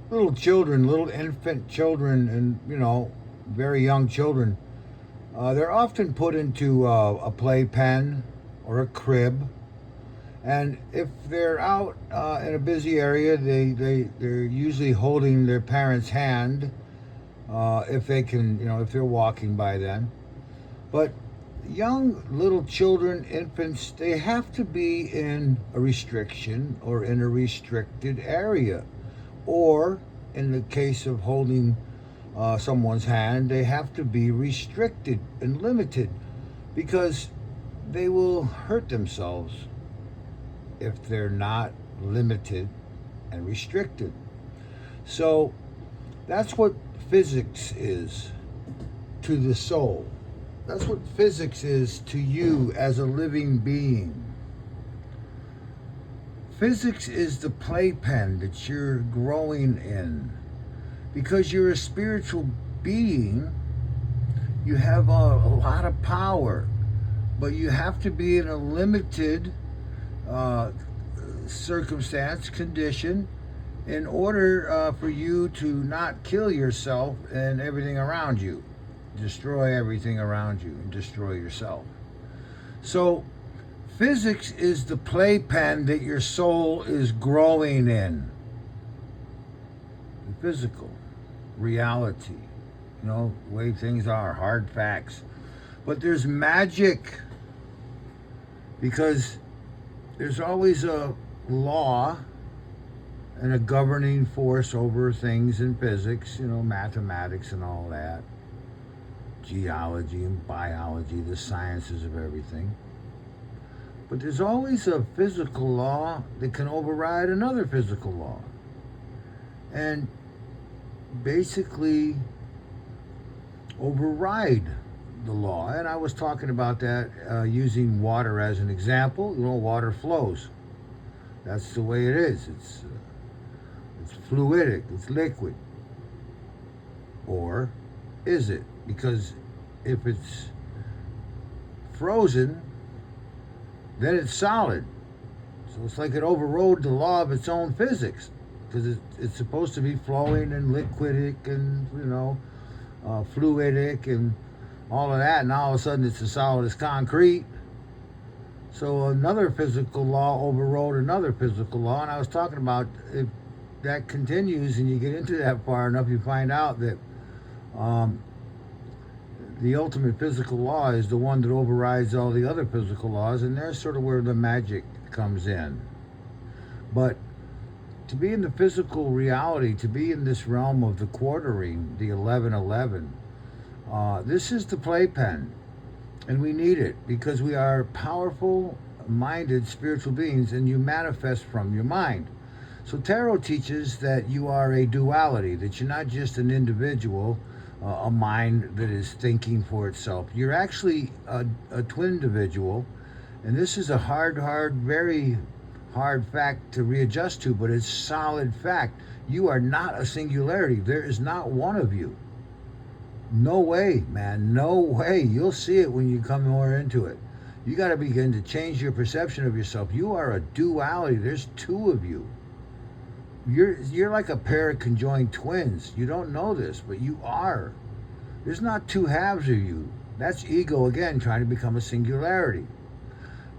little children, little infant children, and very young children, they're often put into a playpen or a crib. And if they're out in a busy area, they're usually holding their parent's hand, if they can, if they're walking by then. But young little children, infants, they have to be in a restriction or in a restricted area. Or in the case of holding someone's hand, they have to be restricted and limited, because they will hurt themselves if they're not limited and restricted. So that's what physics is to the soul. That's what physics is to you as a living being. Physics is the playpen that you're growing in. Because you're a spiritual being, you have a lot of power, but you have to be in a limited circumstance, condition, in order for you to not kill yourself and everything around you. Destroy everything around you and destroy yourself. So, physics is the playpen that your soul is growing in. The physical reality, the way things are, hard facts. But there's magic, because there's always a law and a governing force over things in physics, mathematics and all that, geology and biology, the sciences of everything. But there's always a physical law that can override another physical law. And basically override the law. And I was talking about that using water as an example. Water flows. That's the way it is. It's fluidic. It's liquid. Or is it? Because if it's frozen, then it's solid. So it's like it overrode the law of its own physics, because it's supposed to be flowing and liquidic and fluidic and all of that, and all of a sudden it's as solid as concrete. So another physical law overrode another physical law, and I was talking about, if that continues and you get into that far enough, you find out that the ultimate physical law is the one that overrides all the other physical laws, and there's sort of where the magic comes in. But to be in the physical reality, to be in this realm of the quartering, the 1111, this is the playpen, and we need it because we are powerful, minded spiritual beings, and you manifest from your mind. So tarot teaches that you are a duality, that you're not just an individual, a mind that is thinking for itself. You're actually a twindividual, and this is a very hard fact to readjust to, but it's solid fact. You are not a singularity. There is not one of you. No way, man, no way. You'll see it when you come more into it. You got to begin to change your perception of yourself. You are a duality. There's two of you. You're like a pair of conjoined twins. You don't know this, but you are. There's not two halves of you. That's ego again, trying to become a singularity.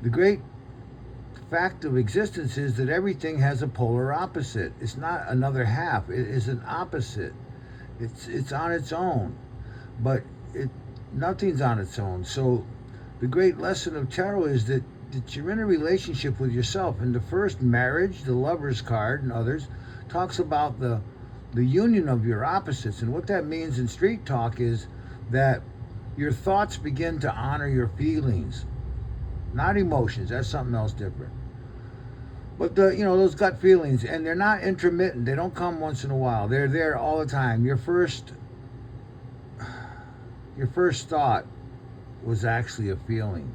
The great fact of existence is that everything has a polar opposite. It's not another half. It is an opposite. It's on its own, but nothing's on its own. So the great lesson of tarot is that you're in a relationship with yourself. And the first marriage, the Lover's card and others, talks about the union of your opposites. And what that means in street talk is that your thoughts begin to honor your feelings, not emotions. That's something else different. But those gut feelings, and they're not intermittent. They don't come once in a while. They're there all the time. Your first thought was actually a feeling.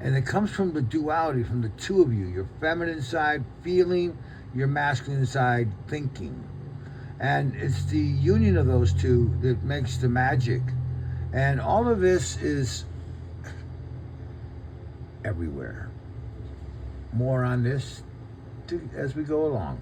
And it comes from the duality, from the two of you, your feminine side feeling, your masculine side thinking. And it's the union of those two that makes the magic. And all of this is everywhere. More on this as we go along.